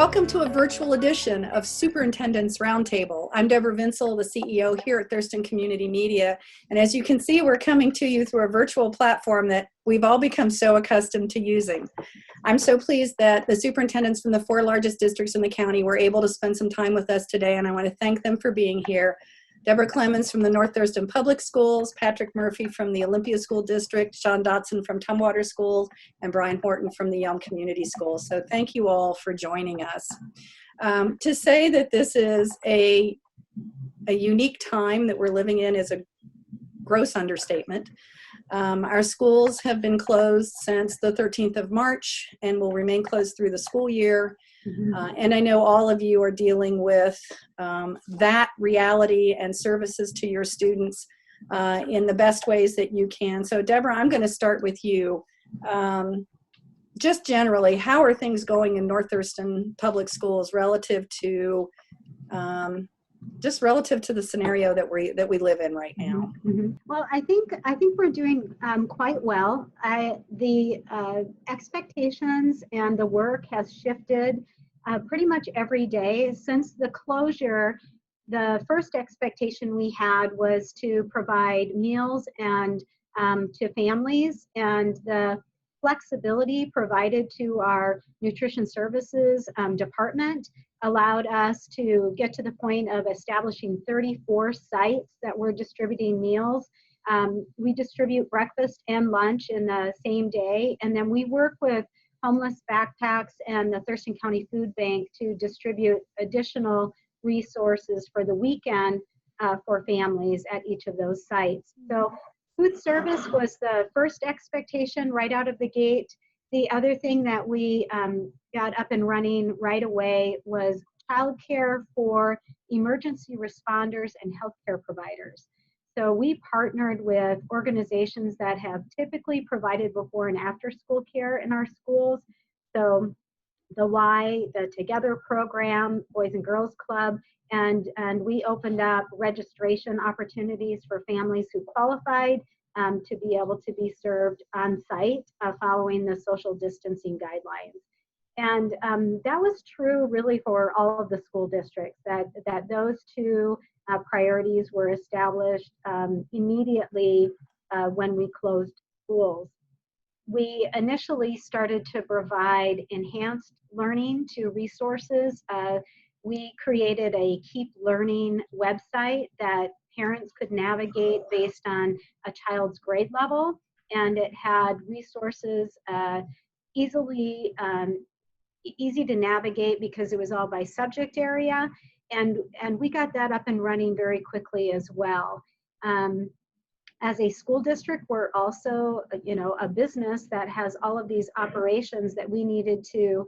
Welcome to a virtual edition of Superintendents Roundtable. I'm Deborah Vinsel, the CEO here at Thurston Community Media. And as you can see, we're coming to you through a virtual platform that we've all become so accustomed to using. I'm so pleased that the superintendents from the 4 largest districts in the county were able to spend some time with us today, and I want to thank them for being here. Deborah Clemens from the North Thurston Public Schools, Patrick Murphy from the Olympia School District, Sean Dotson from Tumwater Schools, and Brian Horton from the Yelm Community Schools. So thank you all for joining us. To say that this is a unique time that we're living in is a gross understatement. Our schools have been closed since the 13th of March and will remain closed through the school year. And I know all of you are dealing with that reality and services to your students in the best ways that you can. So Deborah, I'm going to start with you. Just generally, how are things going in North Thurston Public Schools relative to the scenario that we live in right now? Well, I think we're doing quite well. The expectations and the work has shifted pretty much every day since the closure. The first expectation we had was to provide meals and to families, and the flexibility provided to our nutrition services department allowed us to get to the point of establishing 34 sites that were distributing meals. We distribute breakfast and lunch in the same day, and then we work with Homeless Backpacks and the Thurston County Food Bank to distribute additional resources for the weekend for families at each of those sites. So food service was the first expectation right out of the gate. The other thing that we got up and running right away was childcare for emergency responders and healthcare providers. So we partnered with organizations that have typically provided before and after school care in our schools. So the Together program, Boys and Girls Club, and we opened up registration opportunities for families who qualified to be able to be served on site following the social distancing guidelines. And that was true really for all of the school districts, that those two priorities were established immediately when we closed schools. We initially started to provide enhanced learning to resources. We created a Keep Learning website that parents could navigate based on a child's grade level, and it had resources easy to navigate because it was all by subject area, and we got that up and running very quickly as well. As a school district, we're also a business that has all of these operations that we needed to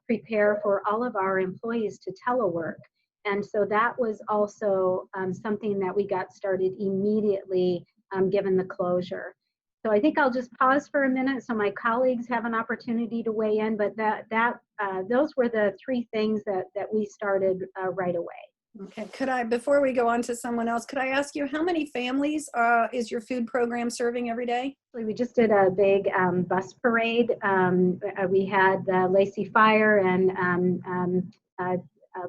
prepare for all of our employees to telework. And so that was also something that we got started immediately given the closure. So I think I'll just pause for a minute so my colleagues have an opportunity to weigh in, but those were the 3 things that we started right away. Okay, before we go on to someone else, could I ask you how many families is your food program serving every day? We just did a big bus parade. We had the Lacey Fire and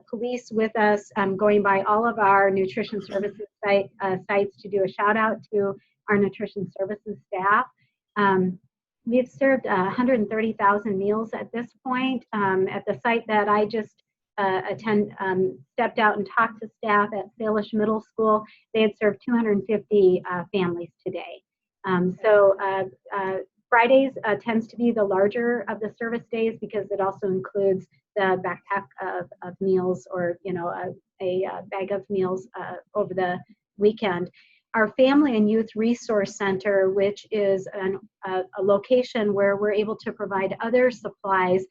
police with us going by all of our nutrition services sites to do a shout out to our nutrition services staff. We've served 130,000 meals at this point. At the site that I just stepped out and talked to staff at Salish Middle School, they had served 250 families today. So Fridays tends to be the larger of the service days because it also includes the backpack of meals, or a bag of meals over the weekend. Our Family and Youth Resource Center, which is a location where we're able to provide other supplies.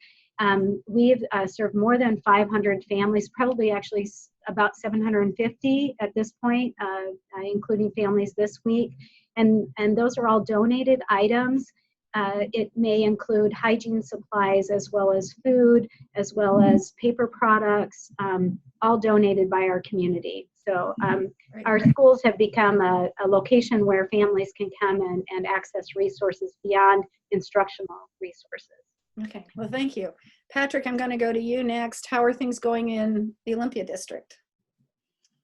We've served more than 500 families, probably actually about 750 at this point, including families this week. And those are all donated items. It may include hygiene supplies as well as food, as well as paper products, all donated by our community. So our schools have become a location where families can come and access resources beyond instructional resources. Okay, well, thank you. Patrick, I'm going to go to you next. How are things going in the Olympia district?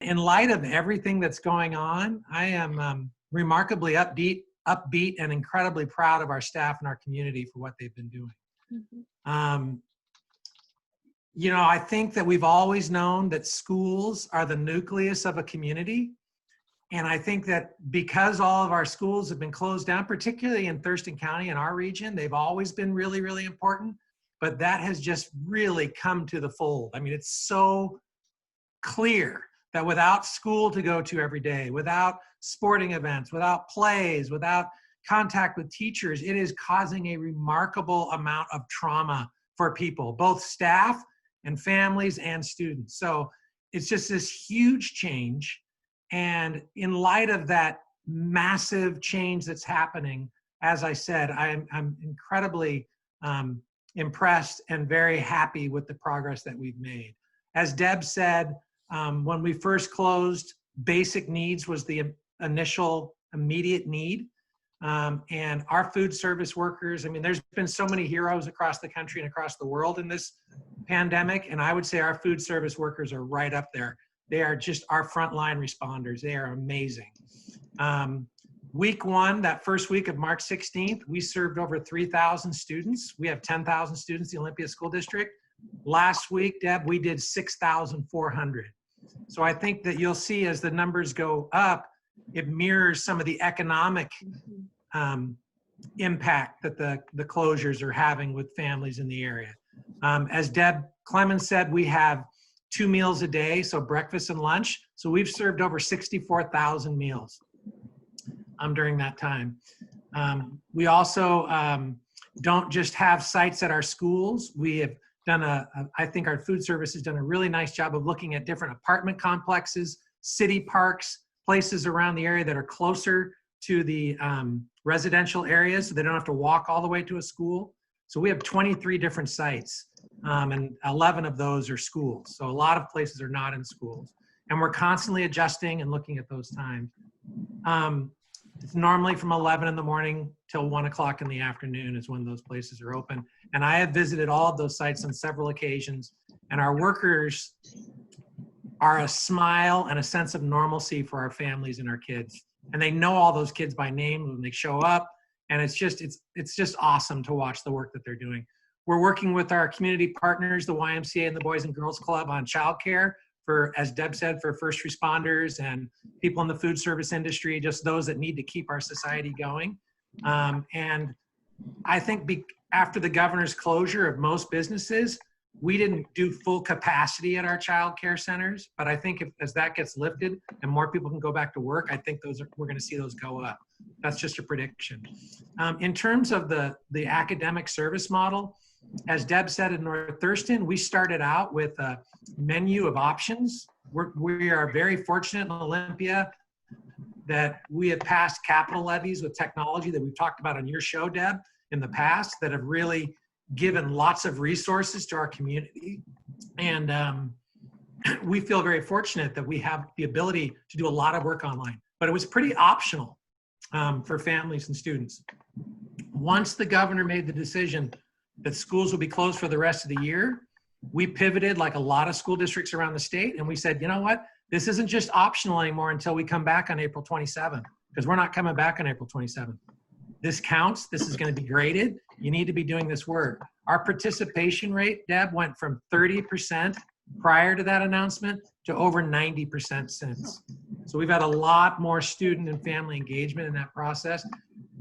In light of everything that's going on, I am remarkably upbeat and incredibly proud of our staff and our community for what they've been doing. You know, I think that we've always known that schools are the nucleus of a community. And I think that because all of our schools have been closed down, particularly in Thurston County in our region, they've always been really, really important. But that has just really come to the fold. I mean, it's so clear that without school to go to every day, without sporting events, without plays, without contact with teachers, it is causing a remarkable amount of trauma for people, both staff and families and students. So it's just this huge change. And in light of that massive change that's happening, as I said, I'm incredibly impressed and very happy with the progress that we've made. As Deb said, when we first closed, basic needs was the initial immediate need. And our food service workers, I mean, there's been so many heroes across the country and across the world in this pandemic. And I would say our food service workers are right up there. They are just our frontline responders. They are amazing. Week one, that first week of March 16th, we served over 3,000 students. We have 10,000 students in the Olympia School District. Last week, Deb, we did 6,400. So I think that you'll see as the numbers go up, it mirrors some of the economic impact that the closures are having with families in the area. As Deb Clemens said, we have 2 meals a day, so breakfast and lunch. So we've served over 64,000 meals during that time. We also don't just have sites at our schools. We have done I think our food service has done a really nice job of looking at different apartment complexes, city parks, places around the area that are closer to the residential areas, so they don't have to walk all the way to a school. So we have 23 different sites, and 11 of those are schools. So a lot of places are not in schools. And we're constantly adjusting and looking at those times. It's normally from 11 in the morning till 1 o'clock in the afternoon is when those places are open. And I have visited all of those sites on several occasions, and our workers are a smile and a sense of normalcy for our families and our kids. And they know all those kids by name when they show up. And it's just awesome to watch the work that they're doing. We're working with our community partners, the YMCA and the Boys and Girls Club, on childcare for, as Deb said, for first responders and people in the food service industry, just those that need to keep our society going. And I think after the governor's closure of most businesses, we didn't do full capacity at our child care centers, but I think as that gets lifted and more people can go back to work, I think we're going to see those go up. That's just a prediction. In terms of the academic service model, as Deb said in North Thurston, we started out with a menu of options. We are very fortunate in Olympia that we have passed capital levies with technology that we've talked about on your show, Deb, in the past, that have really given lots of resources to our community. And we feel very fortunate that we have the ability to do a lot of work online, but it was pretty optional for families and students. Once the governor made the decision that schools will be closed for the rest of the year, we pivoted like a lot of school districts around the state. And we said, you know what? This isn't just optional anymore until we come back on April 27th, because we're not coming back on April 27th. This counts. This is going to be graded. You need to be doing this work. Our participation rate, Deb, went from 30% prior to that announcement to over 90% since. So we've had a lot more student and family engagement in that process,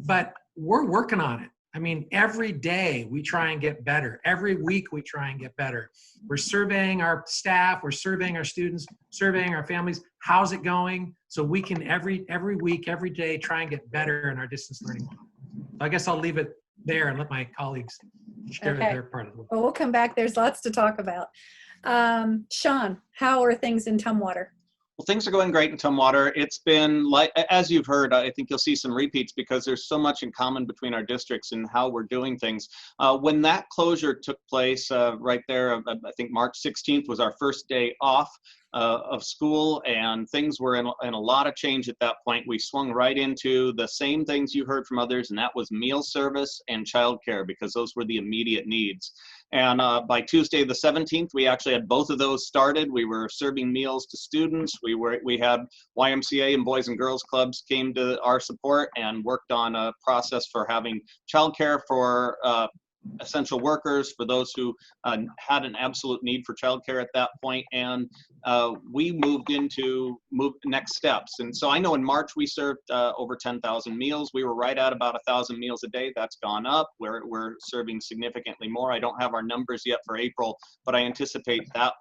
but we're working on it. I mean, every day we try and get better. Every week we try and get better. We're surveying our staff, we're surveying our students, surveying our families. How's it going? So we can every week, every day, try and get better in our distance learning model. So I guess I'll leave it there and let my colleagues share their part of the work. Well, we'll come back. There's lots to talk about. Sean, how are things in Tumwater? Well, things are going great in Tumwater. It's been like, as you've heard, I think you'll see some repeats because there's so much in common between our districts and how we're doing things. When that closure took place right there, I think March 16th was our first day off of school, and things were in a lot of change at that point. We swung right into the same things you heard from others, and that was meal service and childcare, because those were the immediate needs. And by Tuesday the 17th, we actually had both of those started. We were serving meals to students. We had YMCA and Boys and Girls Clubs came to our support and worked on a process for having childcare for essential workers, for those who had an absolute need for childcare at that point. And we moved next steps. And so I know in March we served over 10,000 meals. We were right at about 1,000 meals a day. That's gone up. We're serving significantly more. I don't have our numbers yet for April, but I anticipate that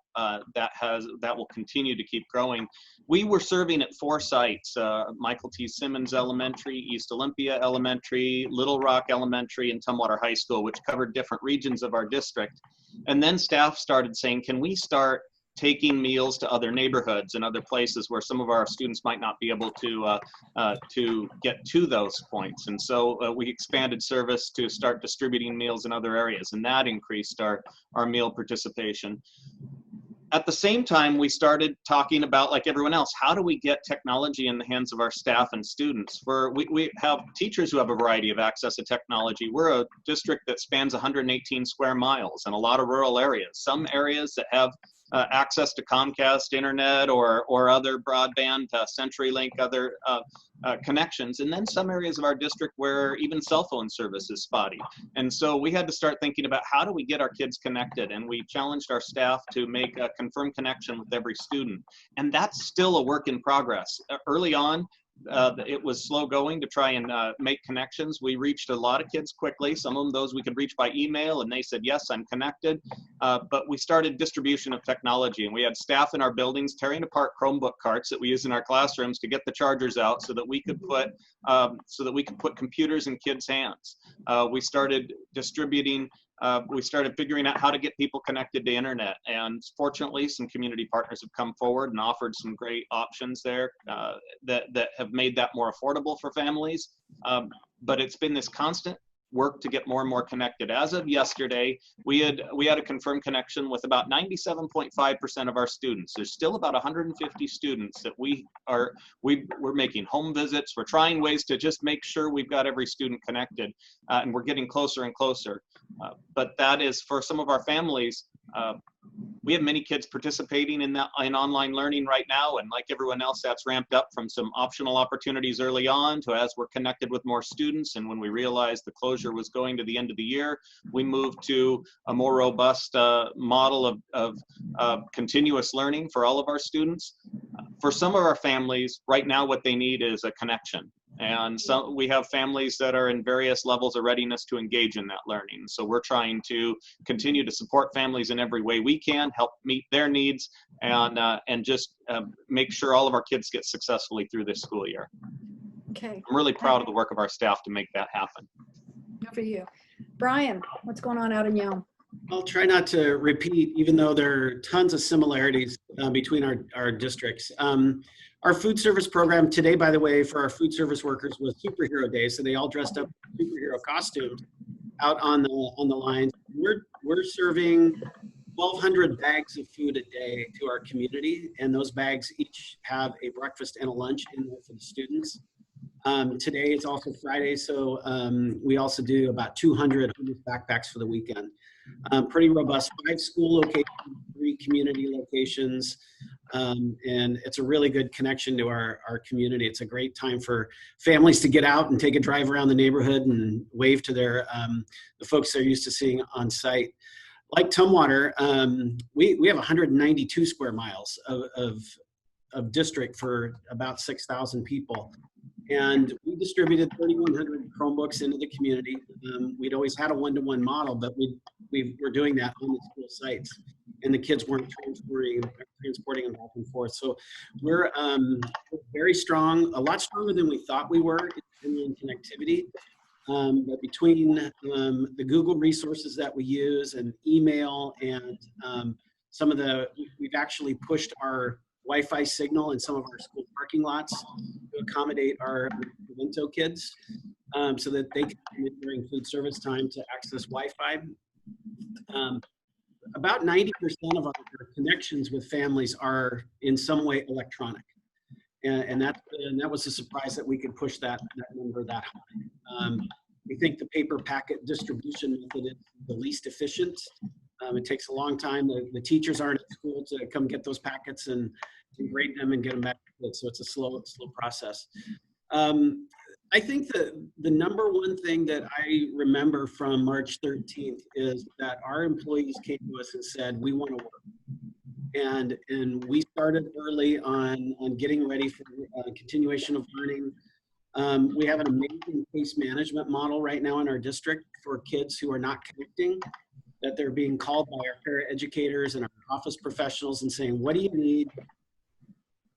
that will continue to keep growing. We were serving at 4 sites, Michael T. Simmons Elementary, East Olympia Elementary, Little Rock Elementary, and Tumwater High School, which covered different regions of our district. And then staff started saying, can we start taking meals to other neighborhoods and other places where some of our students might not be able to get to those points? And so we expanded service to start distributing meals in other areas, and that increased our meal participation. At the same time, we started talking about, like everyone else, how do we get technology in the hands of our staff and students? We have teachers who have a variety of access to technology. We're a district that spans 118 square miles and a lot of rural areas. Some areas that have access to Comcast internet or other broadband, CenturyLink, other connections, and then some areas of our district where even cell phone service is spotty. And so we had to start thinking about how do we get our kids connected, and we challenged our staff to make a confirmed connection with every student. And that's still a work in progress. Early on, it was slow going to try and make connections. We reached a lot of kids quickly. Some of them, those we could reach by email, and they said, yes, I'm connected. But we started distribution of technology, and we had staff in our buildings tearing apart Chromebook carts that we use in our classrooms to get the chargers out so that we could put computers in kids' hands. We started distributing. We started figuring out how to get people connected to internet, and fortunately some community partners have come forward and offered some great options there that have made that more affordable for families. But it's been this constant work to get more and more connected. As of yesterday, we had a confirmed connection with about 97.5% of our students. There's still about 150 students that we're making home visits. We're trying ways to just make sure we've got every student connected, and we're getting closer and closer. But that is, for some of our families, we have many kids participating in online learning right now, and like everyone else, that's ramped up from some optional opportunities early on to as we're connected with more students. And when we realized the closure was going to the end of the year, we moved to a more robust model of continuous learning for all of our students. For some of our families, right now what they need is a connection. And so we have families that are in various levels of readiness to engage in that learning. So we're trying to continue to support families in every way we can, help meet their needs, and just make sure all of our kids get successfully through this school year. Okay. I'm really proud of the work of our staff to make that happen. Good for you. Brian, what's going on out in Yelm? I'll try not to repeat, even though there are tons of similarities between our districts. Our food service program today, by the way, for our food service workers was Superhero Day, so they all dressed up in superhero costumes out on the lines. We're serving 1,200 bags of food a day to our community, and those bags each have a breakfast and a lunch in there for the students. Today is also Friday, so we also do about 200 backpacks for the weekend. Pretty robust, 5 school locations, 3 community locations, and it's a really good connection to our community. It's a great time for families to get out and take a drive around the neighborhood and wave to the folks they're used to seeing on site. Like Tumwater, we have 192 square miles of district for about 6,000 people. And we distributed 3,100 Chromebooks into the community. We'd always had a one-to-one model, but we're doing that on the school sites, and the kids weren't transporting them back and forth. So we're very strong, a lot stronger than we thought we were in connectivity. But between the Google resources that we use and email and we've actually pushed our Wi-Fi signal in some of our school parking lots to accommodate our Vinto kids so that they can come in during food service time to access Wi-Fi. About 90% of our connections with families are in some way electronic. And that was a surprise that we could push that number that high. We think the paper packet distribution method is the least efficient. It takes a long time. The teachers aren't at school to come get those packets and grade them and get them back to kids. So it's a slow process. I think the number one thing that I remember from March 13th is that our employees came to us and said, we want to work. And we started early on getting ready for continuation of learning. We have an amazing case management model right now in our district for kids who are not connecting, that they're being called by our paraeducators and our office professionals and saying, what do you need?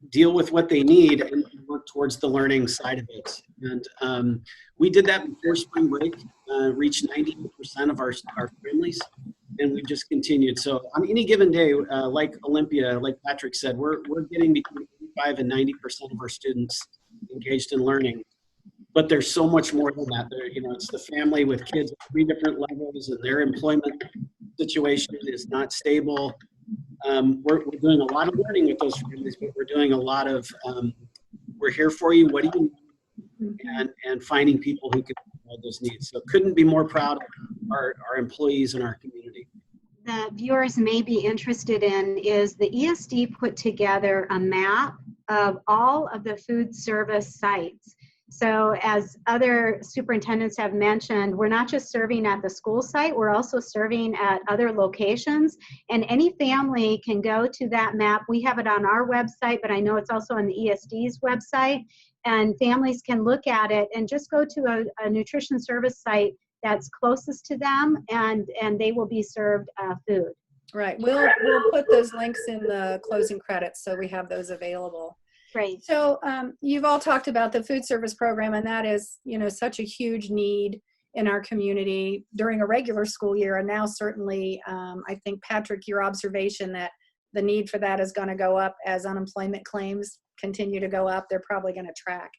Deal with what they need and work towards the learning side of it. And we did that before spring break, reached 90% of our families, and we've just continued. So on any given day, like Olympia, like Patrick said, we're getting between 85 and 90% of our students engaged in learning. But there's so much more than that. It's the family with kids at 3 different levels, and their employment situation is not stable. We're doing a lot of learning with those families, but we're doing a lot of, we're here for you, what do you need? And finding people who can provide those needs. So couldn't be more proud of our employees and our community. The viewers may be interested in is the ESD put together a map of all of the food service sites. So as other superintendents have mentioned, we're not just serving at the school site, we're also serving at other locations. And any family can go to that map. We have it on our website, but I know it's also on the ESD's website. And families can look at it and just go to a nutrition service site that's closest to them, and they will be served food. Right. We'll put those links in the closing credits so we have those available. Great. So you've all talked about the food service program, and that is, such a huge need in our community during a regular school year. And now certainly, I think, Patrick, your observation that the need for that is going to go up as unemployment claims continue to go up. They're probably going to track.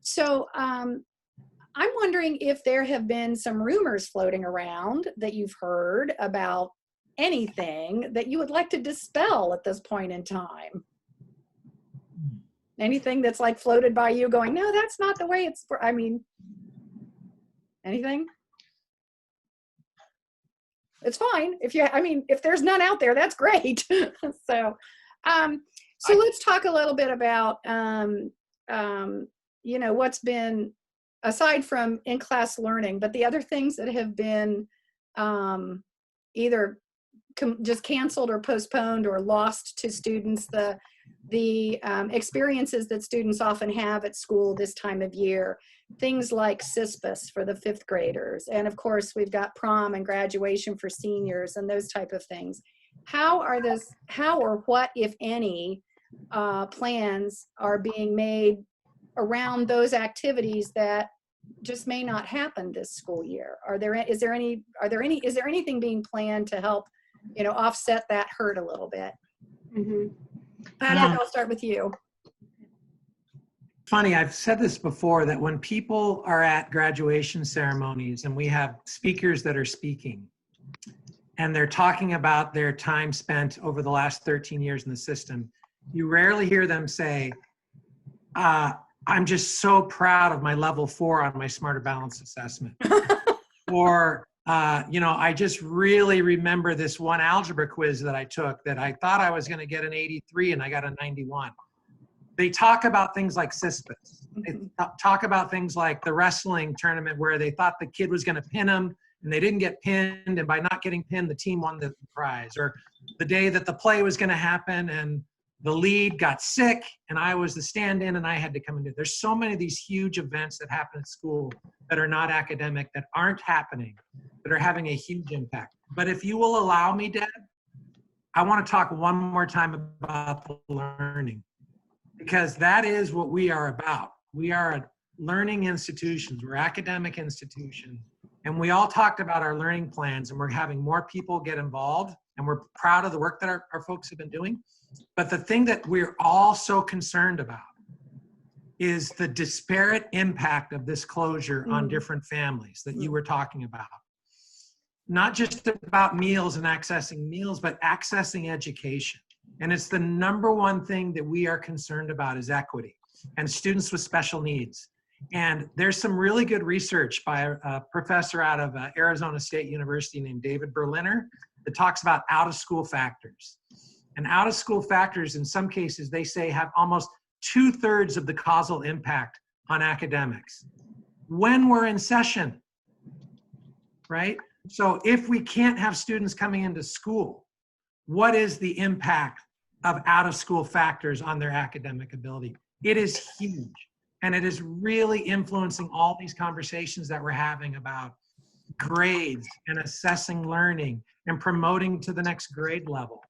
So I'm wondering if there have been some rumors floating around that you've heard about anything that you would like to dispel at this point in time. Anything that's like floated by you going, no, that's not the way it's, anything? It's fine. If there's none out there, that's great. So let's talk a little bit about, what's been, aside from in-class learning, but the other things that have been either just canceled or postponed or lost to students, the experiences that students often have at school this time of year, things like CISPUS for the 5th graders. And of course, we've got prom and graduation for seniors and those type of things. How or what, if any, plans are being made around those activities that just may not happen this school year? Is there anything being planned to help, offset that hurt a little bit? Mm-hmm. Patrick, I'll start with you. Funny, I've said this before, that when people are at graduation ceremonies and we have speakers that are speaking and they're talking about their time spent over the last 13 years in the system, you rarely hear them say, I'm just so proud of my level 4 on my Smarter Balance assessment. Or, I just really remember this one algebra quiz that I took that I thought I was going to get an 83 and I got a 91. They talk about things like CISPUS. They talk about things like the wrestling tournament where they thought the kid was going to pin them and they didn't get pinned, and by not getting pinned, the team won the prize. Or the day that the play was going to happen and the lead got sick and I was the stand-in and I had to come and do it. There's so many of these huge events that happen at school that are not academic, that aren't happening, that are having a huge impact. But if you will allow me, Deb, I want to talk one more time about the learning, because that is what we are about. We are a learning institutions, we're academic institutions, and we all talked about our learning plans, and we're having more people get involved. and we're proud of the work that our folks have been doing. But the thing that we're all so concerned about is the disparate impact of this closure on different families that you were talking about. Not just about meals and accessing meals, but accessing education. And it's the number one thing that we are concerned about is equity and students with special needs. And there's some really good research by a professor out of Arizona State University named David Berliner that talks about out-of-school factors. And out-of-school factors, in some cases, they say have almost 2/3 of the causal impact on academics when we're in session, right? So if we can't have students coming into school, what is the impact of out-of-school factors on their academic ability? It is huge. And it is really influencing all these conversations that we're having about grades and assessing learning and promoting to the next grade level.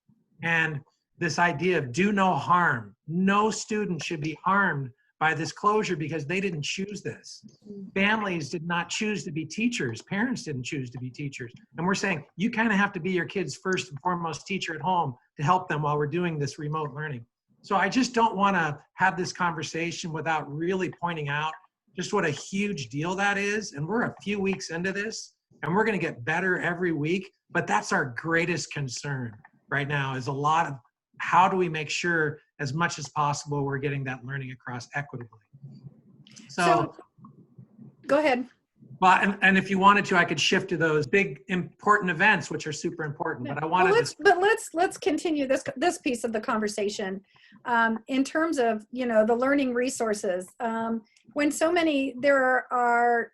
And this idea of do no harm. No student should be harmed by this closure because they didn't choose this. Families did not choose to be teachers. Parents didn't choose to be teachers. And we're saying you kind of have to be your kid's first and foremost teacher at home to help them while we're doing this remote learning. So I just don't want to have this conversation without really pointing out just what a huge deal that is. And we're a few weeks into this, and we're going to get better every week. But that's our greatest concern right now is a lot of how do we make sure as much as possible we're getting that learning across equitably. So go ahead. Well, and if you wanted to, I could shift to those big important events, which are super important. But I wanted let's continue this piece of the conversation in terms of the learning resources. When there are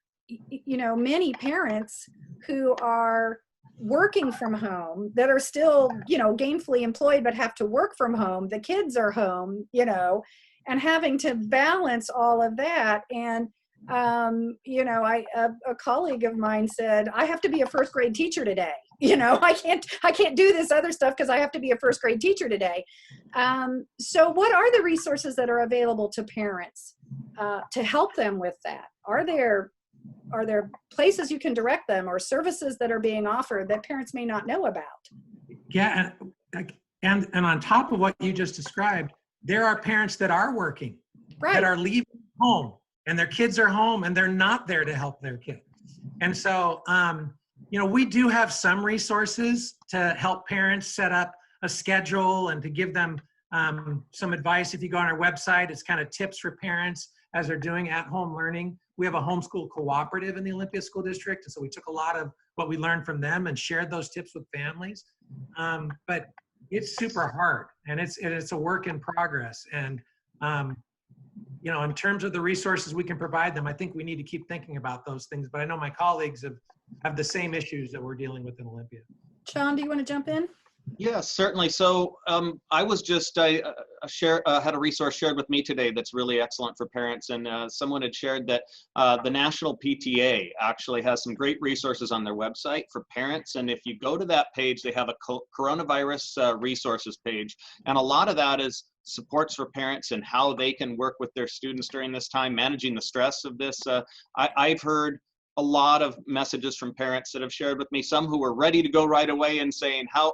many parents who are working from home that are still gainfully employed but have to work from home. The kids are home, and having to balance all of that. And a colleague of mine said, I have to be a first grade teacher today. I can't do this other stuff because I have to be a first grade teacher today. So what are the resources that are available to parents to help them with that? Are there places you can direct them or services that are being offered that parents may not know about? Yeah. And on top of what you just described, there are parents that are working, that are leaving home. And their kids are home and they're not there to help their kids. And so, we do have some resources to help parents set up a schedule and to give them some advice. If you go on our website, it's kind of tips for parents as they're doing at-home learning. We have a homeschool cooperative in the Olympia School District. And so we took a lot of what we learned from them and shared those tips with families. But it's super hard and it's a work in progress. And, in terms of the resources we can provide them, I think we need to keep thinking about those things. But I know my colleagues have the same issues that we're dealing with in Olympia. Sean, do you want to jump in? Yes, certainly. So I was just, I had a resource shared with me today that's really excellent for parents. And someone had shared that the National PTA actually has some great resources on their website for parents. And if you go to that page, they have a coronavirus resources page. And a lot of that is supports for parents and how they can work with their students during this time, managing the stress of this. I've heard a lot of messages from parents that have shared with me, some who were ready to go right away and saying, how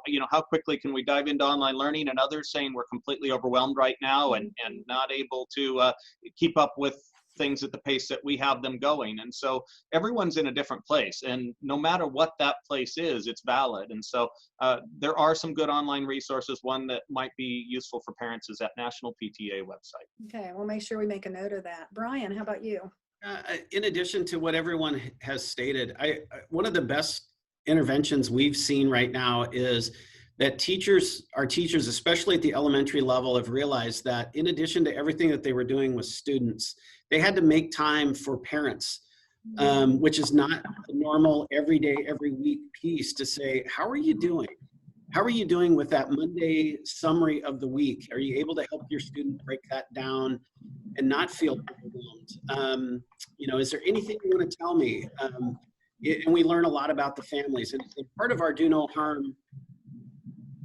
quickly can we dive into online learning, and others saying we're completely overwhelmed right now and not able to keep up with things at the pace that we have them going. And so everyone's in a different place, and no matter what that place is, it's valid. And so there are some good online resources. One that might be useful for parents is that National PTA website. Okay, we'll make sure we make a note of that. Brian, how about you? In addition to what everyone has stated, one of the best interventions we've seen right now is that our teachers, especially at the elementary level, have realized that in addition to everything that they were doing with students, they had to make time for parents, which is not a normal every day, every week piece to say, how are you doing? How are you doing with that Monday summary of the week? Are you able to help your student break that down and not feel overwhelmed? Is there anything you want to tell me? And we learn a lot about the families. And part of our do no harm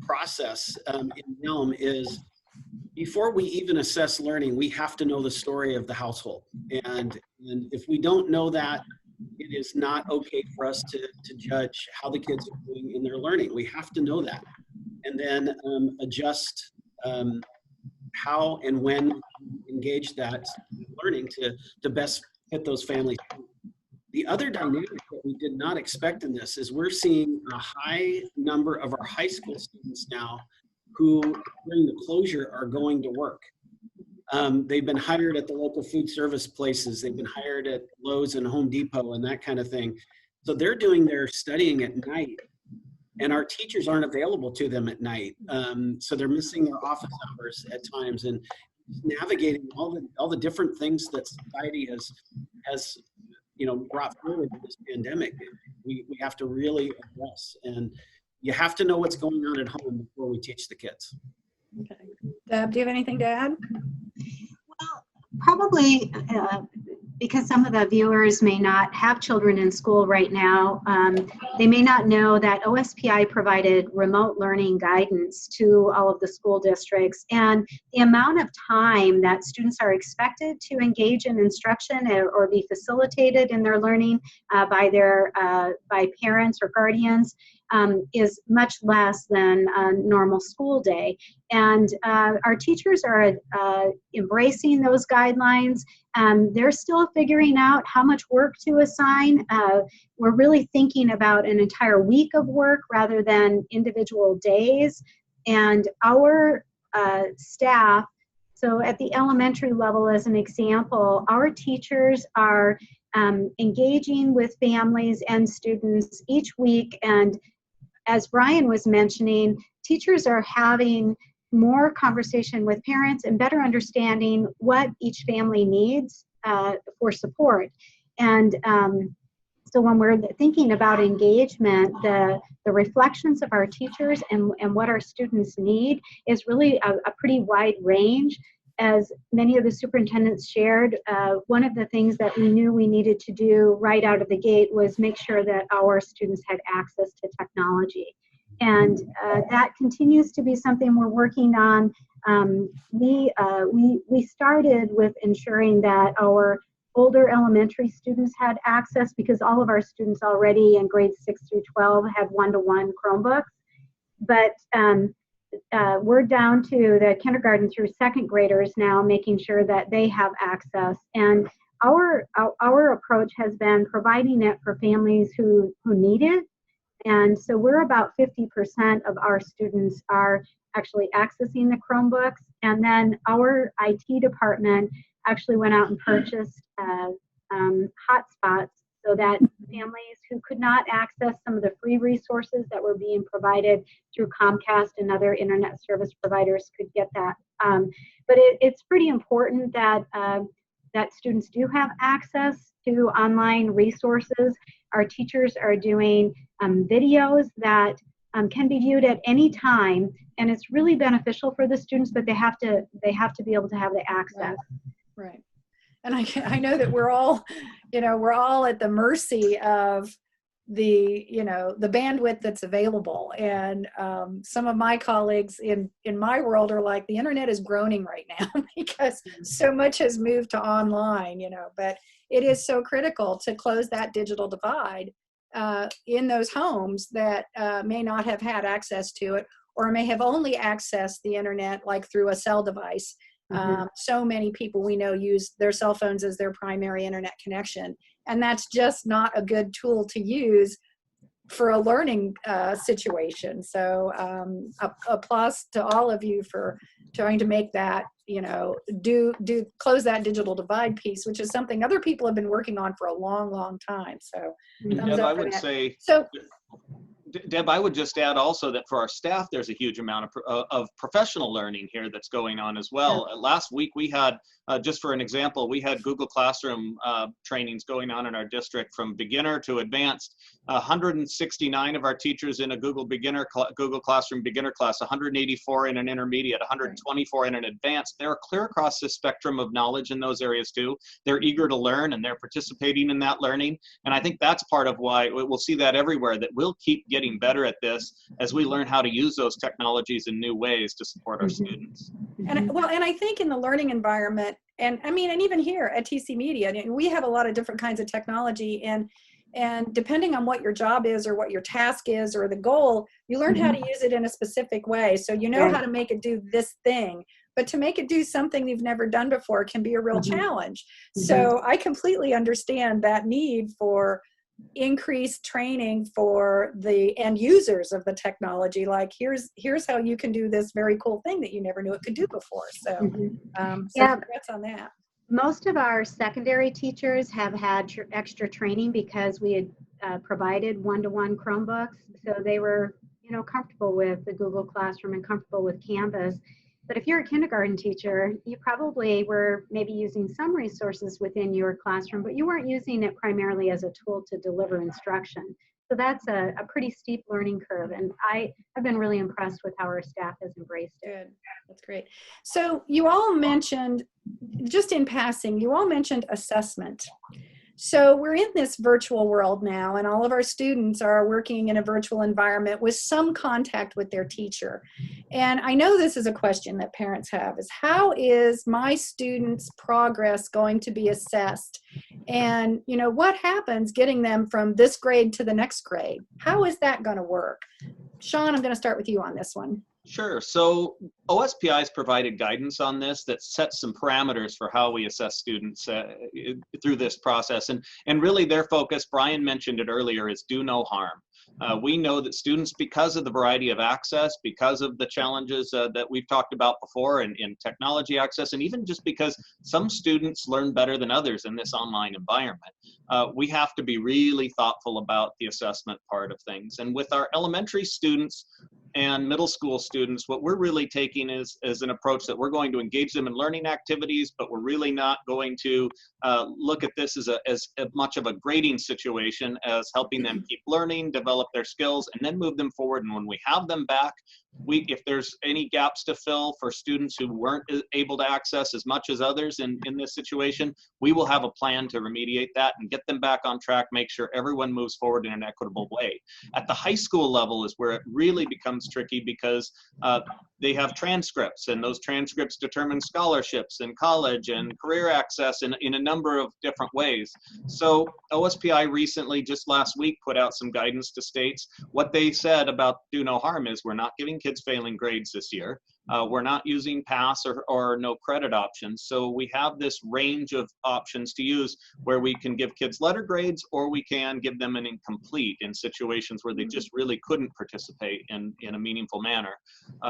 process in NELM is before we even assess learning, we have to know the story of the household. And if we don't know that, it is not okay for us to judge how the kids are doing in their learning. We have to know that. and then adjust how and when we engage that learning to best fit those families. The other dynamic that we did not expect in this is we're seeing a high number of our high school students now who, during the closure, are going to work. They've been hired at the local food service places. They've been hired at Lowe's and Home Depot and that kind of thing. So they're doing their studying at night, and our teachers aren't available to them at night. So they're missing their office hours at times, and navigating all the different things that society has brought forward in this pandemic. We have to really address, and you have to know what's going on at home before we teach the kids. Okay. Deb, do you have anything to add? Well, probably because some of the viewers may not have children in school right now, they may not know that OSPI provided remote learning guidance to all of the school districts, and the amount of time that students are expected to engage in instruction or be facilitated in their learning by parents or guardians is much less than a normal school day. And our teachers are embracing those guidelines. They're still figuring out how much work to assign. We're really thinking about an entire week of work rather than individual days. And our staff, so at the elementary level as an example, our teachers are engaging with families and students each week. And as Brian was mentioning, teachers are having more conversation with parents and better understanding what each family needs for support. And so when we're thinking about engagement, the reflections of our teachers and what our students need is really a pretty wide range. As many of the superintendents shared, one of the things that we knew we needed to do right out of the gate was make sure that our students had access to technology. And that continues to be something we're working on. We started with ensuring that our older elementary students had access, because all of our students already in grades 6 through 12 had one-to-one Chromebooks. But we're down to the kindergarten through second graders now, making sure that they have access. And our approach has been providing it for families who need it. And so we're about 50% of our students are actually accessing the Chromebooks. And then our IT department actually went out and purchased hotspots so that families who could not access some of the free resources that were being provided through Comcast and other internet service providers could get that. But it's pretty important that that students do have access to online resources. Our teachers are doing videos that can be viewed at any time, and it's really beneficial for the students, but they have to be able to have the access. Right. And I know that we're all at the mercy of the bandwidth that's available. And some of my colleagues in my world are like, the internet is groaning right now because so much has moved to online, but it is so critical to close that digital divide in those homes that may not have had access to it, or may have only accessed the internet like through a cell device. So many people we know use their cell phones as their primary internet connection, and that's just not a good tool to use for a learning situation. So applause to all of you for trying to make that, do close that digital divide piece, which is something other people have been working on for a long, long time. So Deb, I would say, Deb, I would just add also that for our staff, there's a huge amount of professional learning here that's going on as well. Yeah. Last week we had, just for an example, we had Google Classroom trainings going on in our district from beginner to advanced. 169 of our teachers in a Google Classroom beginner class, 184 in an intermediate, 124 in an advanced. They're clear across the spectrum of knowledge in those areas too. They're eager to learn and they're participating in that learning. And I think that's part of why we'll see that everywhere, that we'll keep getting better at this as we learn how to use those technologies in new ways to support our students. And I think in the learning environment, and even here at TCMedia, we have a lot of different kinds of technology, and And depending on what your job is or what your task is or the goal, you learn how to use it in a specific way. So you know how to make it do this thing, but to make it do something you've never done before can be a real challenge. So I completely understand that need for increased training for the end users of the technology. Like, here's how you can do this very cool thing that you never knew it could do before. So, congrats on that. Most of our secondary teachers have had extra training because we had provided one-to-one Chromebooks, so they were, comfortable with the Google Classroom and comfortable with Canvas. But if you're a kindergarten teacher, you probably were maybe using some resources within your classroom, but you weren't using it primarily as a tool to deliver instruction. So that's a pretty steep learning curve, and I have been really impressed with how our staff has embraced it. Good, that's great. So you all mentioned, just in passing, you all mentioned assessment. So we're in this virtual world now, and all of our students are working in a virtual environment with some contact with their teacher. And I know this is a question that parents have, is how is my student's progress going to be assessed? And what happens getting them from this grade to the next grade? How is that going to work? Sean, I'm going to start with you on this one. Sure. So OSPI has provided guidance on this that sets some parameters for how we assess students through this process. And really their focus, Brian mentioned it earlier, is do no harm. We know that students, because of the variety of access, because of the challenges that we've talked about before in technology access, and even just because some students learn better than others in this online environment, we have to be really thoughtful about the assessment part of things. And with our elementary students and middle school students, what we're really taking is an approach that we're going to engage them in learning activities, but we're really not going to look at this as much of a grading situation as helping them keep learning, develop their skills, and then move them forward. And when we have them back, if there's any gaps to fill for students who weren't able to access as much as others in this situation, we will have a plan to remediate that and get them back on track, make sure everyone moves forward in an equitable way. At the high school level is where it really becomes tricky, because they have transcripts, and those transcripts determine scholarships in college and career access in a number of different ways. So OSPI recently, just last week, put out some guidance to states. What they said about do no harm is we're not giving kids failing grades this year. We're not using pass or no credit options. So we have this range of options to use where we can give kids letter grades, or we can give them an incomplete in situations where they just really couldn't participate in a meaningful manner.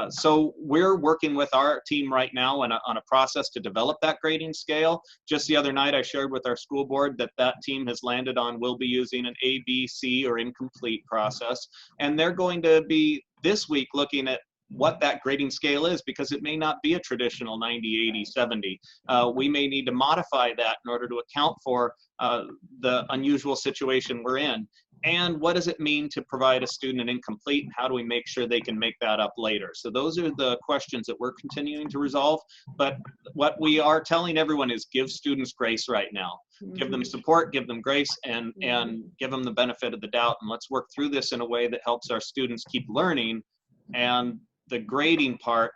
So we're working with our team right now on a process to develop that grading scale. Just the other night, I shared with our school board that team has landed on, we'll be using an A, B, C, or incomplete process. And they're going to be this week looking at what that grading scale is, because it may not be a traditional 90, 80, 70. We may need to modify that in order to account for the unusual situation we're in. And what does it mean to provide a student an incomplete? How do we make sure they can make that up later? So those are the questions that we're continuing to resolve. But what we are telling everyone is give students grace right now. Give them support, give them grace, and give them the benefit of the doubt. And let's work through this in a way that helps our students keep learning. And the grading part,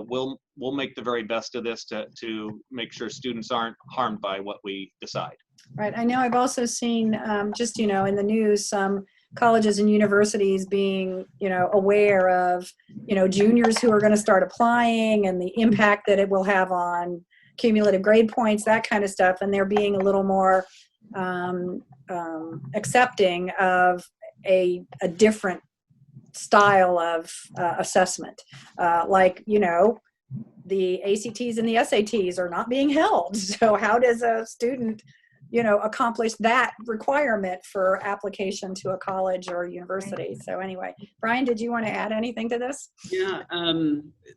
we'll make the very best of this to make sure students aren't harmed by what we decide. Right. I know I've also seen just, in the news, some colleges and universities being, aware of, juniors who are going to start applying and the impact that it will have on cumulative grade points, that kind of stuff. And they're being a little more accepting of a different style of assessment, like the ACTs and the SATs are not being held. So how does a student accomplish that requirement for application to a college or university? So anyway, Brian, did you want to add anything to this? Yeah,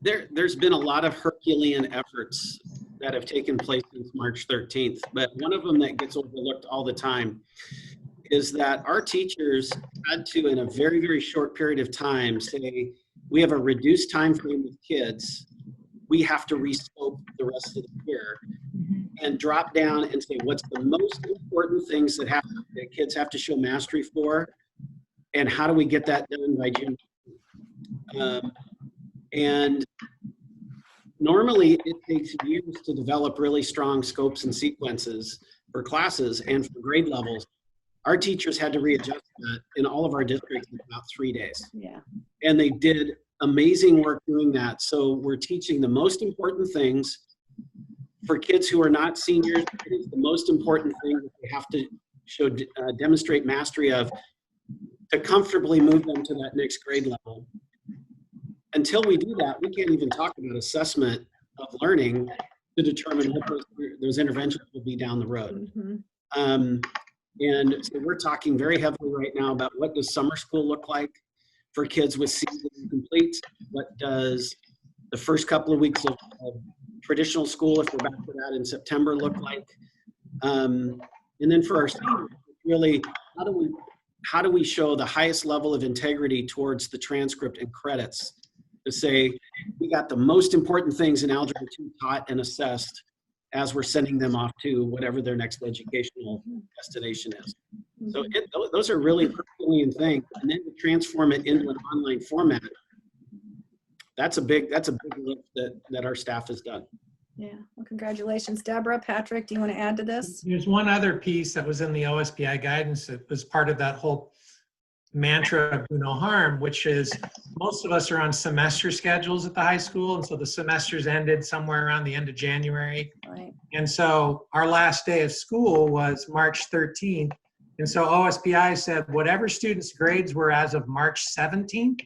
there's been a lot of Herculean efforts that have taken place since March 13th, but one of them that gets overlooked all the time is that our teachers had to, in a very, very short period of time, say, we have a reduced time frame with kids. We have to rescope the rest of the year and drop down and say, what's the most important things that kids have to show mastery for, and how do we get that done by June? And normally it takes years to develop really strong scopes and sequences for classes and for grade levels. Our teachers had to readjust that in all of our districts in about 3 days. Yeah. And they did amazing work doing that. So we're teaching the most important things for kids who are not seniors. It is the most important thing that they have to show, demonstrate mastery of to comfortably move them to that next grade level. Until we do that, we can't even talk about assessment of learning to determine what those interventions will be down the road. Mm-hmm. And so we're talking very heavily right now about what does summer school look like for kids with season complete? What does the first couple of weeks of traditional school, if we're back to that in September, look like? And then for our seniors, really, how do we show the highest level of integrity towards the transcript and credits to say we got the most important things in Algebra 2 taught and assessed as we're sending them off to whatever their next educational destination is. So those are really Herculean things, and then to transform it into an online format, that's a big lift that our staff has done. Yeah, well, congratulations, Deborah. Patrick, do you want to add to this? There's one other piece that was in the OSPI guidance that was part of that whole mantra of do no harm, which is most of us are on semester schedules at the high school. And so the semesters ended somewhere around the end of January. Right. And so our last day of school was March 13th. And so OSPI said whatever students' grades were as of March 17th,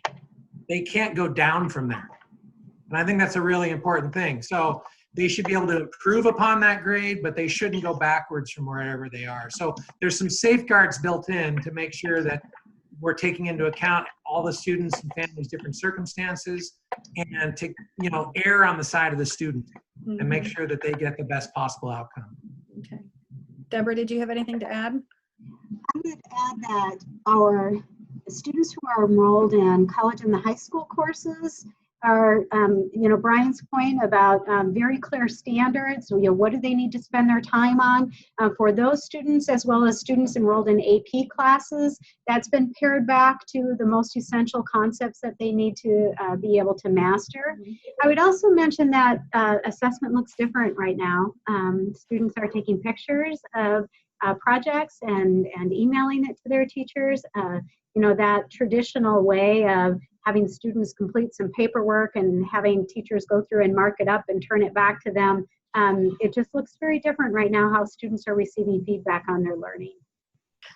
they can't go down from there. And I think that's a really important thing. So they should be able to improve upon that grade, but they shouldn't go backwards from wherever they are. So there's some safeguards built in to make sure that we're taking into account all the students and families' different circumstances, and to, you know, err on the side of the student and make sure that they get the best possible outcome. Okay. Deborah, did you have anything to add? I would add that our students who are enrolled in college and the high school courses are, you know, Brian's point about very clear standards. So, you know, what do they need to spend their time on for those students, as well as students enrolled in AP classes? That's been pared back to the most essential concepts that they need to be able to master. I would also mention that assessment looks different right now. Students are taking pictures of projects and emailing it to their teachers. You know, that traditional way of having students complete some paperwork and having teachers go through and mark it up and turn it back to them. It just looks very different right now how students are receiving feedback on their learning.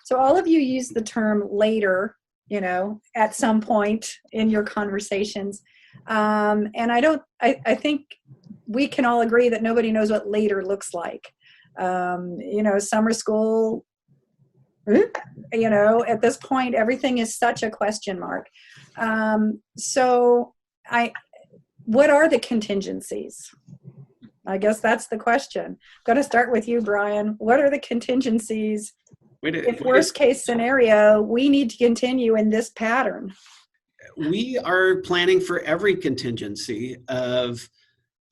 So all of you use the term later, you know, at some point in your conversations. And I think we can all agree that nobody knows what later looks like. You know, summer school, you know, at this point, everything is such a question mark. So what are the contingencies? I guess that's the question. I'm going to start with you, Brian. What are the contingencies? If worst case scenario, we need to continue in this pattern? We are planning for every contingency of,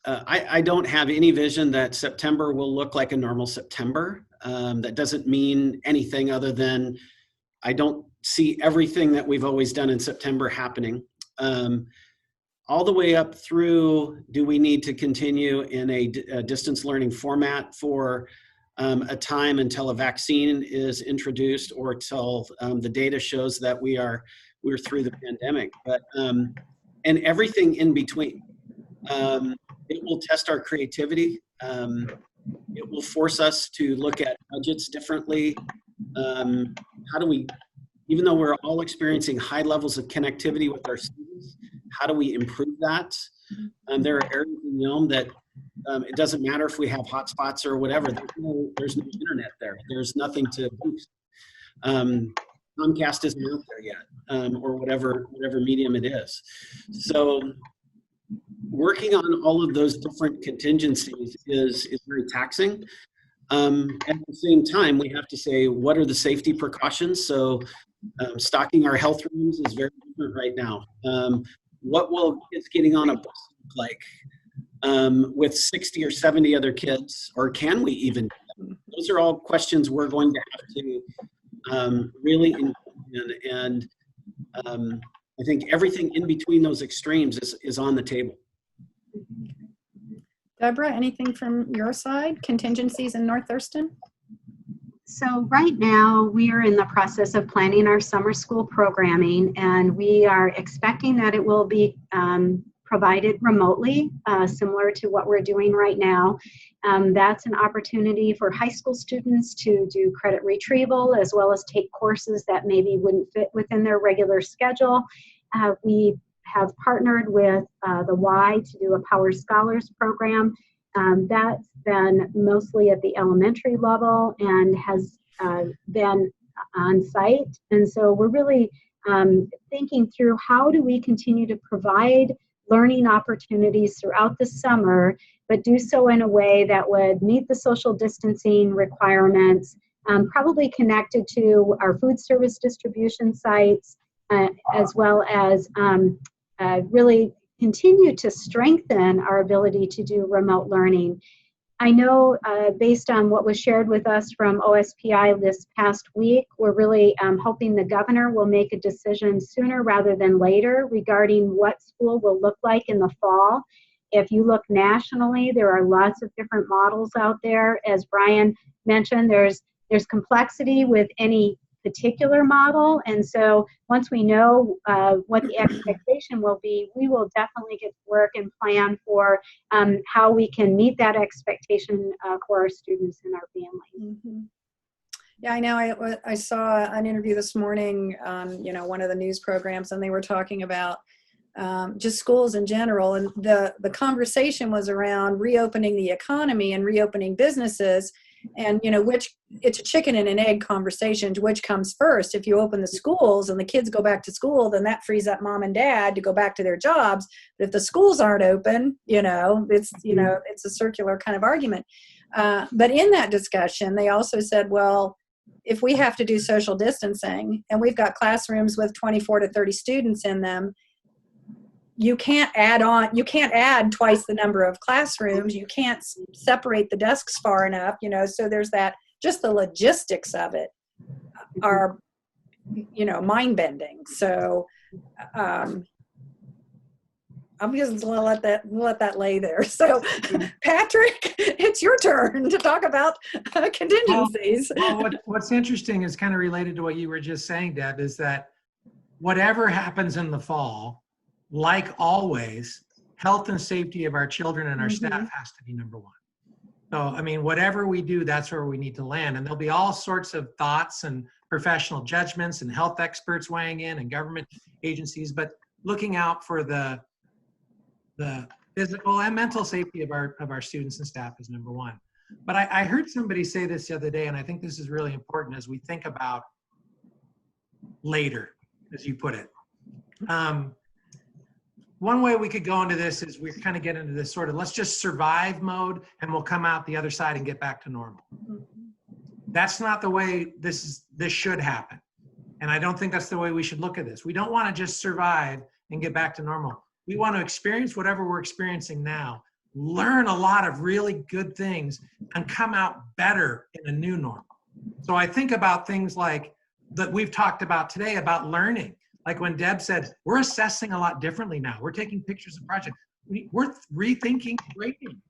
I don't have any vision that September will look like a normal September. That doesn't mean anything other than I don't see everything that we've always done in September happening. All the way up through, do we need to continue in a distance learning format for a time until a vaccine is introduced or till the data shows that we're through the pandemic, but and everything in between. It will test our creativity. It will force us to look at budgets differently. How do we, even though we're all experiencing high levels of connectivity with our students, how do we improve that? There are areas in Yelm that it doesn't matter if we have hotspots or whatever. There's no internet there. There's nothing to boost. Comcast isn't out there yet, or whatever medium it is. So working on all of those different contingencies is very taxing. At the same time, we have to say, what are the safety precautions? So stocking our health rooms is very different right now. What will kids getting on a bus look like with 60 or 70 other kids, or can we even? Those are all questions we're going to have to really engage in, and I think everything in between those extremes is on the table. Deborah, anything from your side? Contingencies in North Thurston? So right now we are in the process of planning our summer school programming, and we are expecting that it will be provided remotely, similar to what we're doing right now. That's an opportunity for high school students to do credit retrieval as well as take courses that maybe wouldn't fit within their regular schedule. We have partnered with the Y to do a Power Scholars program. That's been mostly at the elementary level and has been on site. And so we're really thinking through how do we continue to provide learning opportunities throughout the summer, but do so in a way that would meet the social distancing requirements, probably connected to our food service distribution sites, as well as really continue to strengthen our ability to do remote learning. I know based on what was shared with us from OSPI this past week, we're really hoping the governor will make a decision sooner rather than later regarding what school will look like in the fall. If you look nationally, there are lots of different models out there. As Brian mentioned, there's complexity with any particular model, and so once we know what the expectation will be, we will definitely get to work and plan for how we can meet that expectation for our students and our families. Mm-hmm. Yeah, I know. I saw an interview this morning on one of the news programs, and they were talking about just schools in general, and the conversation was around reopening the economy and reopening businesses. And which it's a chicken and an egg conversation, which comes first. If you open the schools and the kids go back to school, then that frees up mom and dad to go back to their jobs. But if the schools aren't open, it's a circular kind of argument. But in that discussion, they also said, well, if we have to do social distancing and we've got classrooms with 24 to 30 students in them, you can't add twice the number of classrooms. You can't separate the desks far enough, so there's that, just the logistics of it are, mind bending. So, I'm just going to let that lay there. So Patrick, it's your turn to talk about contingencies. Well, what's interesting is kind of related to what you were just saying, Deb, is that whatever happens in the fall, like always, health and safety of our children and our staff has to be number one. So, whatever we do, that's where we need to land. And there'll be all sorts of thoughts and professional judgments and health experts weighing in and government agencies, but looking out for the physical and mental safety of our students and staff is number one. But I heard somebody say this the other day, and I think this is really important as we think about later, as you put it. One way we could go into this is we kind of get into this sort of let's just survive mode and we'll come out the other side and get back to normal. That's not the way this should happen. And I don't think that's the way we should look at this. We don't want to just survive and get back to normal. We want to experience whatever we're experiencing now, learn a lot of really good things, and come out better in a new normal. So I think about things like that we've talked about today about learning. Like when Deb said, we're assessing a lot differently now. We're taking pictures of projects. We're rethinking grading.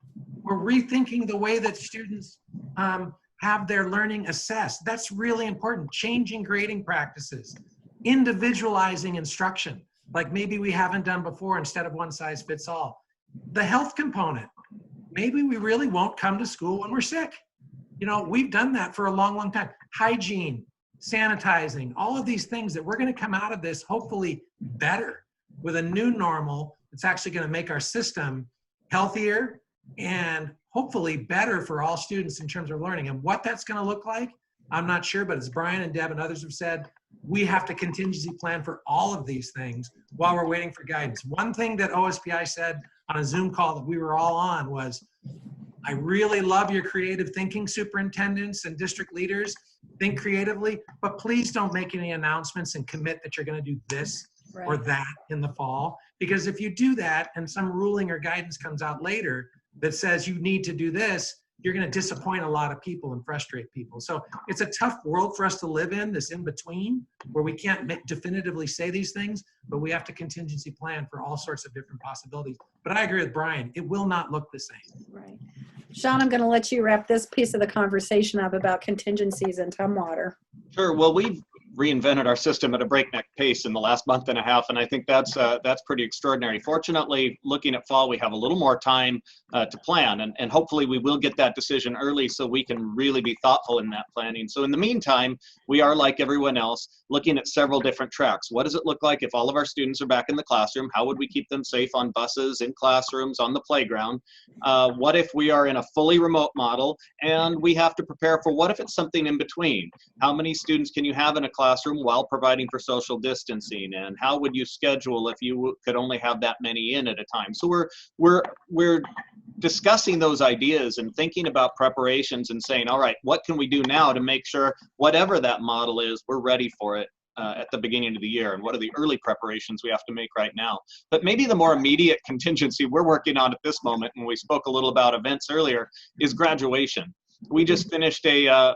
We're rethinking the way that students have their learning assessed. That's really important. Changing grading practices, individualizing instruction, like maybe we haven't done before instead of one size fits all. The health component, maybe we really won't come to school when we're sick. We've done that for a long, long time. Hygiene, sanitizing, all of these things that we're going to come out of this hopefully better with a new normal that's actually going to make our system healthier and hopefully better for all students in terms of learning. And what that's going to look like, I'm not sure, but as Brian and Deb and others have said, we have to contingency plan for all of these things while we're waiting for guidance. One thing that OSPI said on a Zoom call that we were all on was, I really love your creative thinking, superintendents and district leaders. Think creatively, but please don't make any announcements and commit that you're going to do this or that in the fall. Because if you do that and some ruling or guidance comes out later that says you need to do this, you're going to disappoint a lot of people and frustrate people. So it's a tough world for us to live in, this in between, where we can't definitively say these things, but we have to contingency plan for all sorts of different possibilities. But I agree with Brian, it will not look the same. Right. Sean, I'm going to let you wrap this piece of the conversation up about contingencies in Tumwater. Sure. Well, we've reinvented our system at a breakneck pace in the last month and a half, and I think that's pretty extraordinary. Fortunately, looking at fall, we have a little more time to plan, and hopefully we will get that decision early so we can really be thoughtful in that planning. So in the meantime, we are, like everyone else, looking at several different tracks. What does it look like if all of our students are back in the classroom? How would we keep them safe on buses, in classrooms, on the playground? What if we are in a fully remote model and we have to prepare for what if it's something in between? How many students can you have in a classroom while providing for social distancing, and how would you schedule if you could only have that many in at a time? So we're discussing those ideas and thinking about preparations and saying, all right, what can we do now to make sure whatever that model is, we're ready for it at the beginning of the year, and what are the early preparations we have to make right now. But maybe the more immediate contingency we're working on at this moment, and we spoke a little about events earlier, is graduation. We just finished a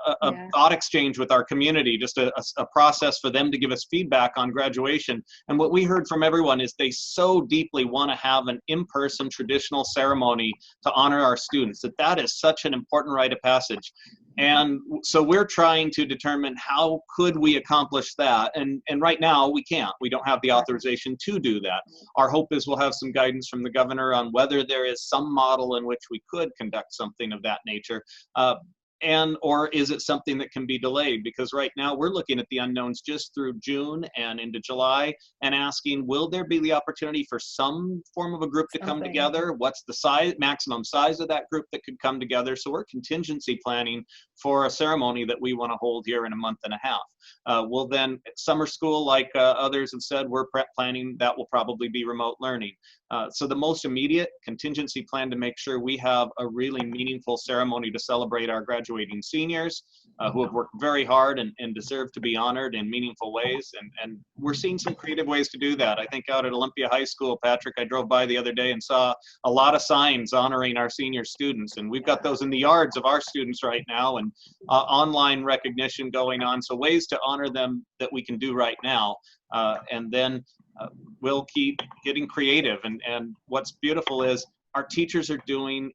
thought exchange with our community, just a process for them to give us feedback on graduation. And what we heard from everyone is they so deeply want to have an in-person traditional ceremony to honor our students, that is such an important rite of passage. And so we're trying to determine how could we accomplish that. And right now we can't. We don't have the authorization to do that. Our hope is we'll have some guidance from the governor on whether there is some model in which we could conduct something of that nature. Or is it something that can be delayed? Because right now we're looking at the unknowns just through June and into July and asking, will there be the opportunity for some form of a group to come together? What's the maximum size of that group that could come together? So we're contingency planning for a ceremony that we want to hold here in a month and a half. We'll then, summer school, like others have said, we're planning that will probably be remote learning. So the most immediate contingency plan to make sure we have a really meaningful ceremony to celebrate our graduating seniors who have worked very hard and deserve to be honored in meaningful ways. And we're seeing some creative ways to do that. I think out at Olympia High School, Patrick, I drove by the other day and saw a lot of signs honoring our senior students. And we've got those in the yards of our students right now, and online recognition going on. So ways to honor them that we can do right now. And then we'll keep getting creative. And what's beautiful is our teachers are doing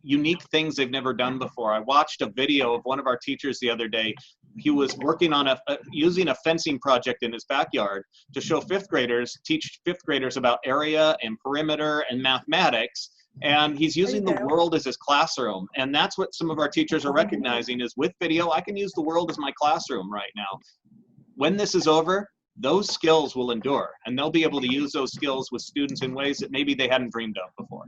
unique things they've never done before. I watched a video of one of our teachers the other day. He was working on using a fencing project in his backyard to show teach fifth graders about area and perimeter and mathematics. And he's using the world as his classroom. And that's what some of our teachers are recognizing is, with video, I can use the world as my classroom right now. When this is over, those skills will endure, and they'll be able to use those skills with students in ways that maybe they hadn't dreamed of before.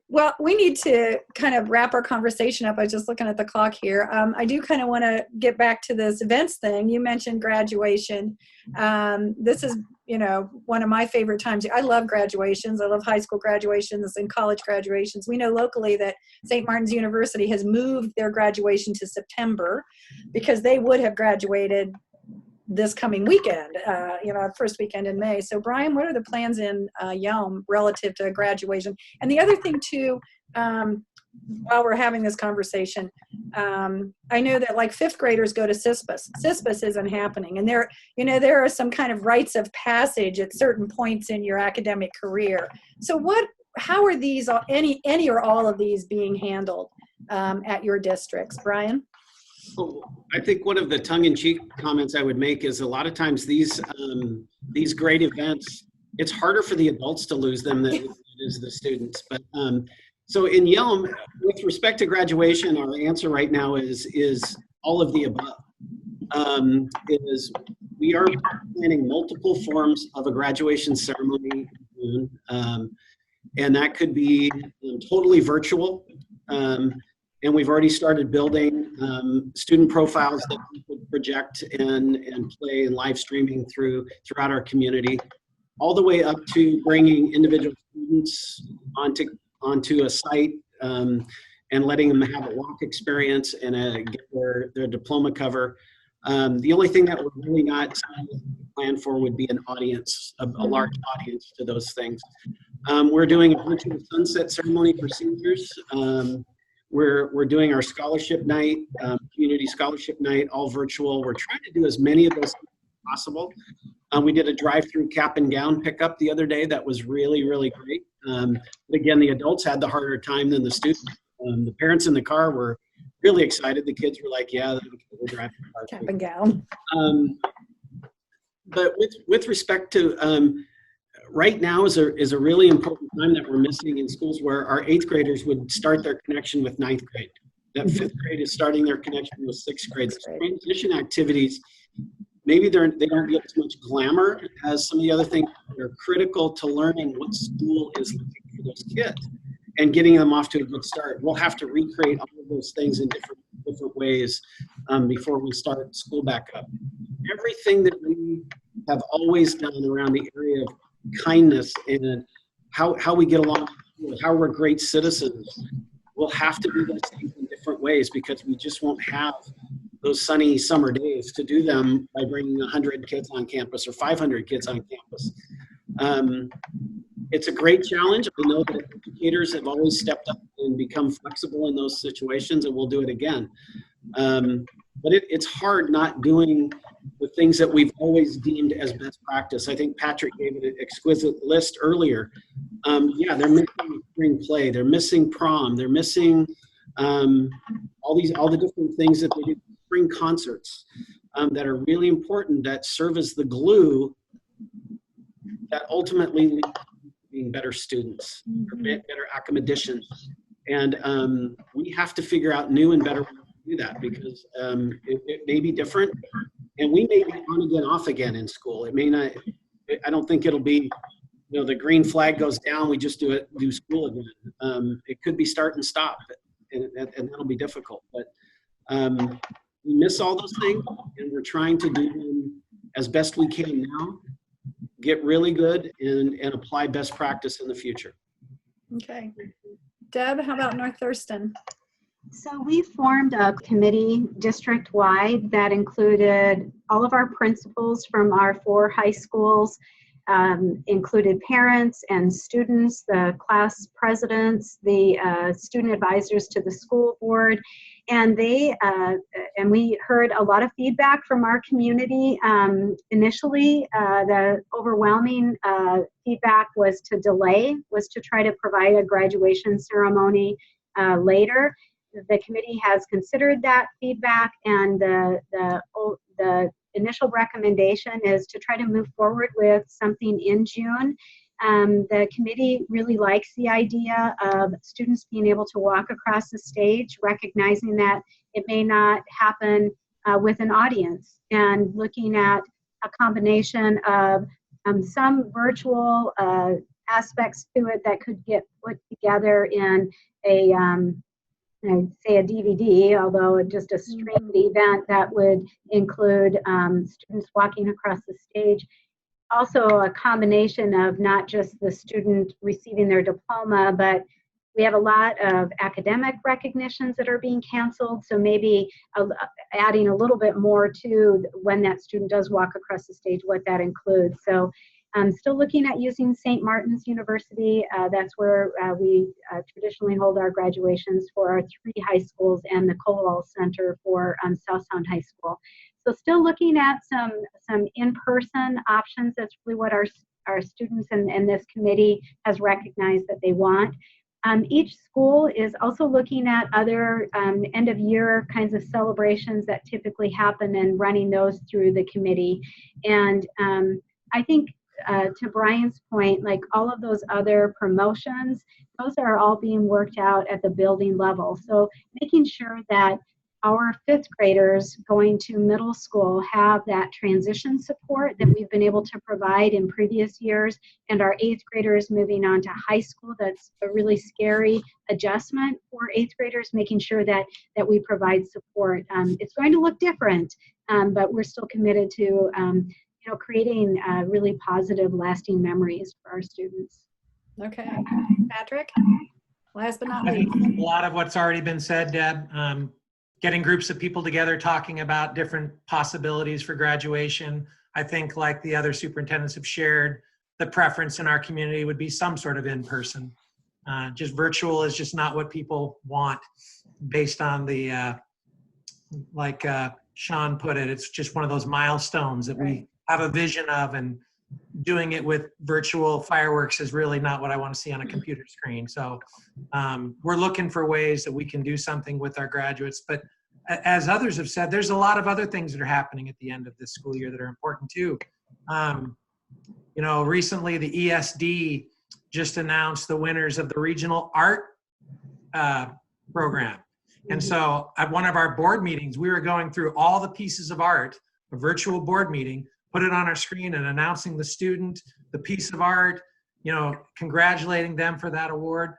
Well, we need to kind of wrap our conversation up. I was just looking at the clock here. I do kind of want to get back to this events thing. You mentioned graduation. This is, one of my favorite times. I love graduations. I love high school graduations and college graduations. We know locally that St. Martin's University has moved their graduation to September because they would have graduated this coming weekend, first weekend in May. So Brian, what are the plans in Yelm relative to graduation? And the other thing too, while we're having this conversation, I know that like fifth graders go to CISPAS. CISPAS isn't happening. And there are some kind of rites of passage at certain points in your academic career. So how are these, any or all of these being handled at your districts? Brian? Well, I think one of the tongue-in-cheek comments I would make is a lot of times these great events, it's harder for the adults to lose them than it is the students. But so in Yelm, with respect to graduation, our answer right now is all of the above. We are planning multiple forms of a graduation ceremony in June, and that could be totally virtual. And we've already started building student profiles that we could project and play and live streaming throughout our community, all the way up to bringing individual students onto a site and letting them have a walk experience and get their diploma cover. The only thing that we're really not planned for would be an audience, a large audience to those things. We're doing a virtual sunset ceremony for seniors. We're doing our scholarship night, community scholarship night, all virtual. We're trying to do as many of those things as possible. We did a drive-through cap and gown pickup the other day. That was really, really great. But again, the adults had the harder time than the students. The parents in the car were really excited. The kids were like, yeah, we're driving the car. Cap and gown. But with respect to right now is a really important time that we're missing in schools, where our 8th graders would start their connection with 9th grade. That 5th grade is starting their connection with 6th grade. The transition activities, maybe they don't get as much glamour as some of the other things that are critical to learning what school is looking for those kids and getting them off to a good start. We'll have to recreate all of those things in different ways before we start school back up. Everything that we have always done around the area of kindness and how we get along, how we're great citizens, we'll have to do those things in different ways, because we just won't have those sunny summer days to do them by bringing 100 kids on campus or 500 kids on campus. It's a great challenge. I know that educators have always stepped up and become flexible in those situations, and we'll do it again. But it's hard not doing the things that we've always deemed as best practice. I think Patrick gave an exquisite list earlier. Yeah, they're missing spring play, they're missing prom, they're missing all the different things that they do, spring concerts that are really important, that serve as the glue that ultimately leads to being better students, or better academicians. And we have to figure out new and better ways to do that, because it may be different, and we may be on again, off again in school. It may not, I don't think it'll be, the green flag goes down, we just do school again. It could be start and stop, and that'll be difficult. But we miss all those things, and we're trying to do them as best we can now, get really good, and apply best practice in the future. Okay. Deb, how about North Thurston? So we formed a committee district-wide that included all of our principals from our 4 high schools, included parents and students, the class presidents, the student advisors to the school board, and we heard a lot of feedback from our community. Initially, the overwhelming feedback was to try to provide a graduation ceremony later. The committee has considered that feedback, and the initial recommendation is to try to move forward with something in June. The committee really likes the idea of students being able to walk across the stage, recognizing that it may not happen with an audience, and looking at a combination of some virtual aspects to it that could get put together in I'd say a DVD, although just a streamed event that would include students walking across the stage. Also a combination of not just the student receiving their diploma, but we have a lot of academic recognitions that are being canceled, so maybe adding a little bit more to when that student does walk across the stage, what that includes. So I'm still looking at using St. Martin's University. That's where we traditionally hold our graduations for our 3 high schools, and the Colwell Center for South Sound High School. So still looking at some in-person options. That's really what our students and this committee has recognized that they want. Each school is also looking at other end-of-year kinds of celebrations that typically happen, and running those through the committee. And I think to Brian's point, like all of those other promotions, those are all being worked out at the building level. So making sure that our 5th graders going to middle school have that transition support that we've been able to provide in previous years, and our 8th graders moving on to high school, that's a really scary adjustment for 8th graders, making sure that we provide support. It's going to look different, but we're still committed to creating really positive, lasting memories for our students. Okay. Patrick, last but not I least. think a lot of what's already been said, Deb. Getting groups of people together, talking about different possibilities for graduation. I think, like the other superintendents have shared, the preference in our community would be some sort of in-person. Just virtual is just not what people want based on the, like Sean put it, it's just one of those milestones that we have a vision of, and doing it with virtual fireworks is really not what I want to see on a computer screen. So we're looking for ways that we can do something with our graduates. But as others have said, there's a lot of other things that are happening at the end of this school year that are important too. You know, recently the ESD just announced the winners of the regional art program. And so at one of our board meetings, we were going through all the pieces of art, a virtual board meeting, put it on our screen and announcing the student, the piece of art, you know, congratulating them for that award.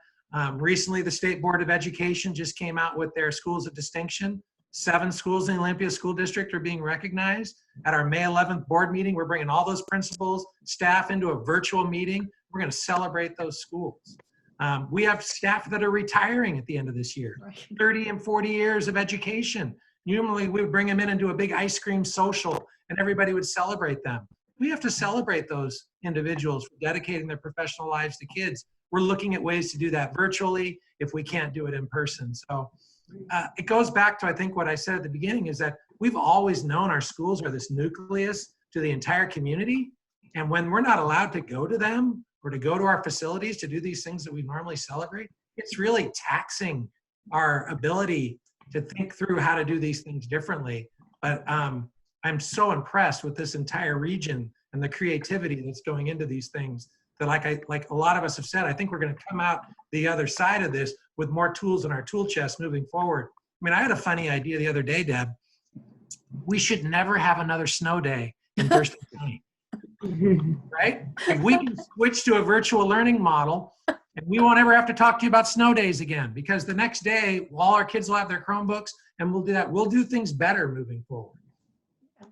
Recently, the State Board of Education just came out with their schools of distinction. 7 schools in the Olympia School District are being recognized. At our May 11th board meeting, we're bringing all those principals, staff into a virtual meeting. We're going to celebrate those schools. We have staff that are retiring at the end of this year, 30 and 40 years of education. Normally, we would bring them in and do a big ice cream social, and everybody would celebrate them. We have to celebrate those individuals for dedicating their professional lives to kids. We're looking at ways to do that virtually if we can't do it in person. So it goes back to, I think, what I said at the beginning, is that we've always known our schools are this nucleus to the entire community. And when we're not allowed to go to them or to go to our facilities to do these things that we normally celebrate, it's really taxing our ability to think through how to do these things differently. But I'm so impressed with this entire region and the creativity that's going into these things that, like a lot of us have said, I think we're going to come out the other side of this with more tools in our tool chest moving forward. I mean, I had a funny idea the other day, Deb. We should never have another snow day in Thurston County, right? If we can switch to a virtual learning model, and we won't ever have to talk to you about snow days again, because the next day, all our kids will have their Chromebooks, and we'll do that. We'll do things better moving forward.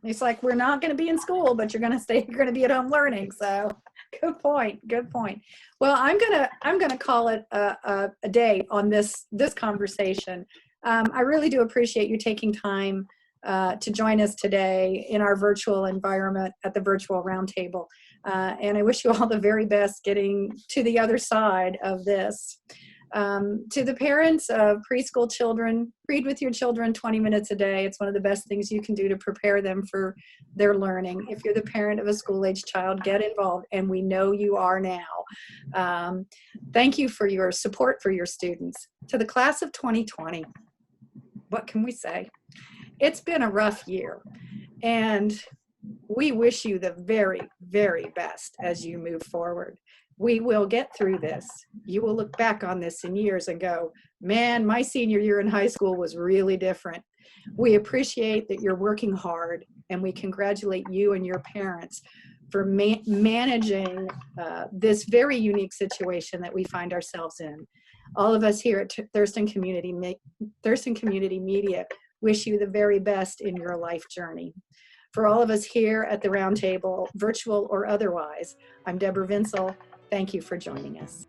It's like, we're not going to be in school, but you're going to be at home learning. So good point. Good point. Well, I'm going to call it a day on this conversation. I really do appreciate you taking time to join us today in our virtual environment at the virtual roundtable. And I wish you all the very best getting to the other side of this. To the parents of preschool children, read with your children 20 minutes a day. It's one of the best things you can do to prepare them for their learning. If you're the parent of a school-age child, get involved, and we know you are now. Thank you for your support for your students. To the class of 2020, what can we say? It's been a rough year, and we wish you the very, very best as you move forward. We will get through this. You will look back on this in years and go, man, my senior year in high school was really different. We appreciate that you're working hard, and we congratulate you and your parents for managing this very unique situation that we find ourselves in. All of us here at Thurston Community Media wish you the very best in your life journey. For all of us here at the Roundtable, virtual or otherwise, I'm Deborah Vinsel. Thank you for joining us.